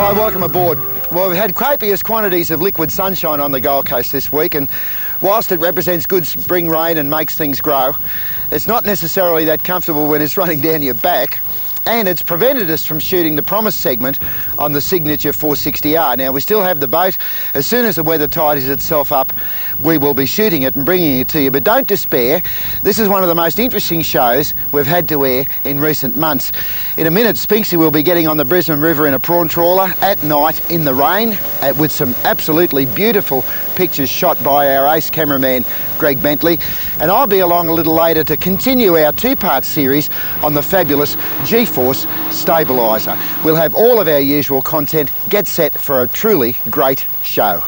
Hi, welcome aboard. Well, we've had copious quantities of liquid sunshine on the Gold Coast this week, and whilst it represents good spring rain and makes things grow, it's not necessarily that comfortable when it's running down your back, and it's prevented us from shooting the Promise segment on the signature 460R. Now, we still have the boat. As soon as the weather tidies itself up, we will be shooting it and bringing it to you, but don't despair. This is one of the most interesting shows we've had to air in recent months. In a minute, Spinksy will be getting on the Brisbane River in a prawn trawler at night in the rain with some absolutely beautiful pictures shot by our ace cameraman Greg Bentley, and I'll be along a little later to continue our two-part series on the fabulous G-Force stabiliser. We'll have all of our usual content. Get set for a truly great show.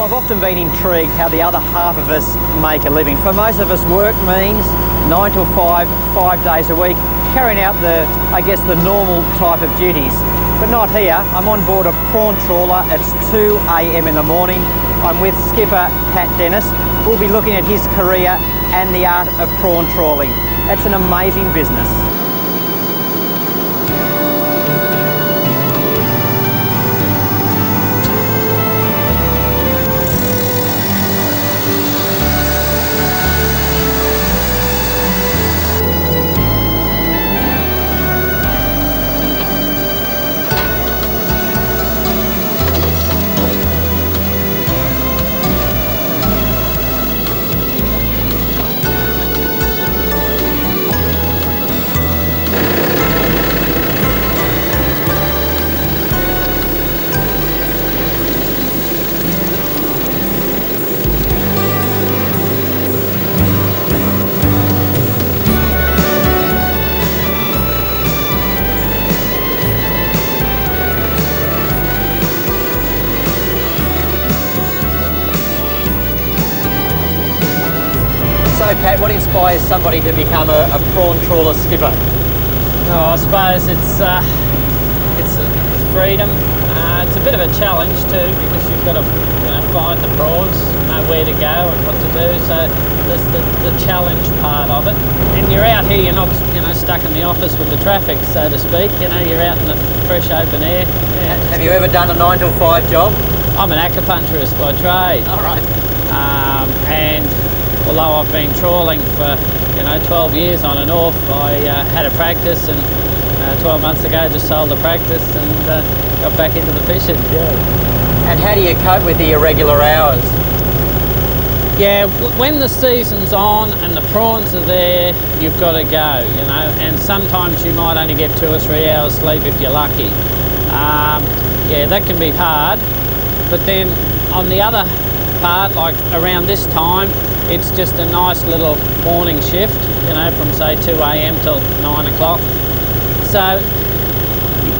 I've often been intrigued how the other half of us make a living. For most of us, work means 9 till 5, 5 days a week, carrying out the normal type of duties. But not here. I'm on board a prawn trawler. It's 2 a.m. in the morning. I'm with skipper Pat Dennis. We'll be looking at his career and the art of prawn trawling. It's an amazing business. So Pat, what inspires somebody to become a prawn trawler skipper? Oh, I suppose it's freedom. It's a bit of a challenge too, because you've got to find the prawns, know where to go and what to do. So there's the challenge part of it. And you're out here, you're not stuck in the office with the traffic, so to speak. You're out in the fresh open air. Yeah. Have you ever done a 9 till 5 job? I'm an acupuncturist by trade. All right. And although I've been trawling for 12 years on and off, I had a practice, and 12 months ago just sold the practice and got back into the fishing. Yeah. And how do you cope with the irregular hours? Yeah, when the season's on and the prawns are there, you've got to go, and sometimes you might only get 2 or 3 hours sleep if you're lucky. Yeah, that can be hard, but then on the other part, like around this time, it's just a nice little morning shift, from say 2 a.m. till 9 o'clock. So,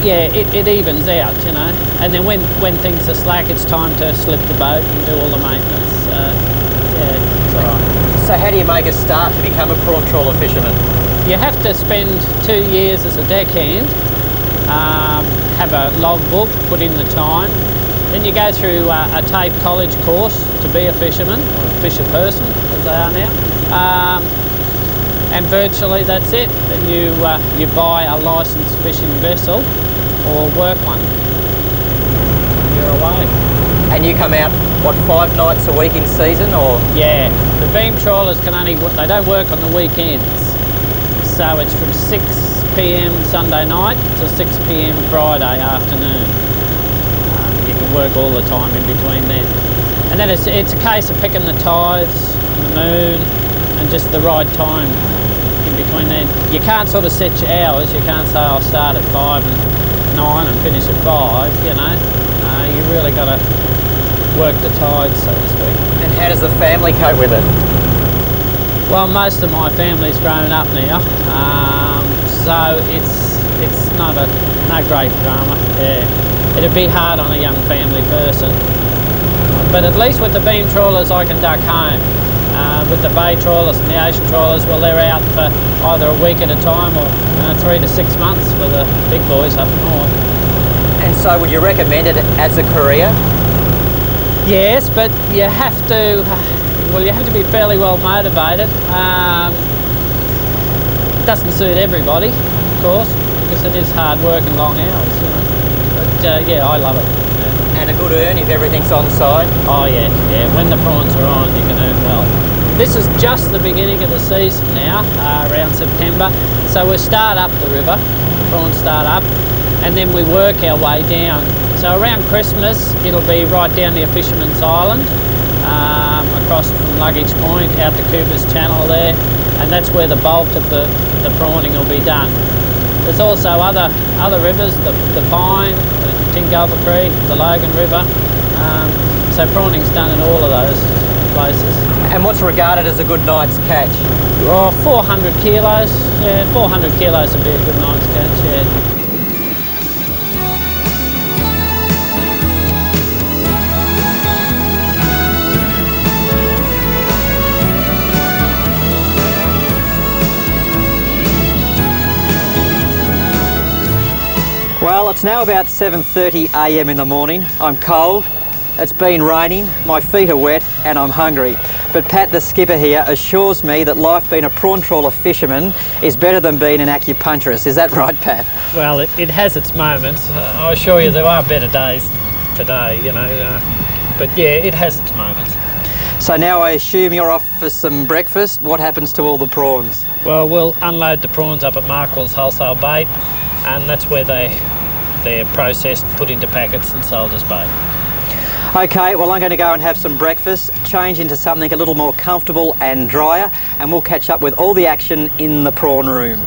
yeah, it evens out, And then when things are slack, it's time to slip the boat and do all the maintenance. Yeah, it's all right. So how do you make a start to become a prawn trawler fisherman? You have to spend 2 years as a deckhand, have a logbook, put in the time. Then you go through a TAFE college course to be a fisherman, or a fisher person, as they are now. And virtually that's it. Then you buy a licensed fishing vessel or work one. You're away. And you come out, what, 5 nights a week in season, or? Yeah, the beam trawlers they don't work on the weekends. So it's from 6 p.m. Sunday night to 6 p.m. Friday afternoon. You can work all the time in between then. And then it's a case of picking the tides, and the moon, and just the right time in between then. You can't sort of set your hours. You can't say I'll start at 5 and 9 and finish at 5, You really got to work the tides, so to speak. And how does the family cope with it? Well, most of my family's grown up now, so it's no great drama. Yeah. It'd be hard on a young family person, but at least with the beam trawlers I can duck home. With the bay trawlers and the ocean trawlers, well, they're out for either a week at a time or 3 to 6 months for the big boys up north. And So would you recommend it as a career? Yes, but you have to, well, you have to be fairly well motivated. Doesn't suit everybody, of course, because it is hard work and long hours, you know. But yeah, I love it. Yeah. And a good earn if everything's on side? Oh yeah, yeah. When the prawns are on, you can earn well. This is just the beginning of the season now, around September. So we start up the river, prawns start up, and then we work our way down. So around Christmas, it'll be right down near Fisherman's Island, across from Luggage Point out to Cooper's Channel there, and that's where the bulk of the prawning will be done. There's also other rivers, the Pine, the Tingulba Creek, the Logan River. So prawning's done in all of those places. And what's regarded as a good night's catch? Oh, 400 kilos. Yeah, 400 kilos would be a good night's catch, yeah. Well, it's now about 7:30 a.m. in the morning. I'm cold, it's been raining, my feet are wet and I'm hungry. But Pat the skipper here assures me that life being a prawn trawler fisherman is better than being an acupuncturist. Is that right, Pat? Well, it has its moments. I assure you there are better days today, you know. But yeah, it has its moments. So now I assume you're off for some breakfast. What happens to all the prawns? Well, we'll unload the prawns up at Markwell's Wholesale Bait, and that's where they're processed, put into packets and sold as bait. Okay, well I'm going to go and have some breakfast, change into something a little more comfortable and drier, and we'll catch up with all the action in the prawn room.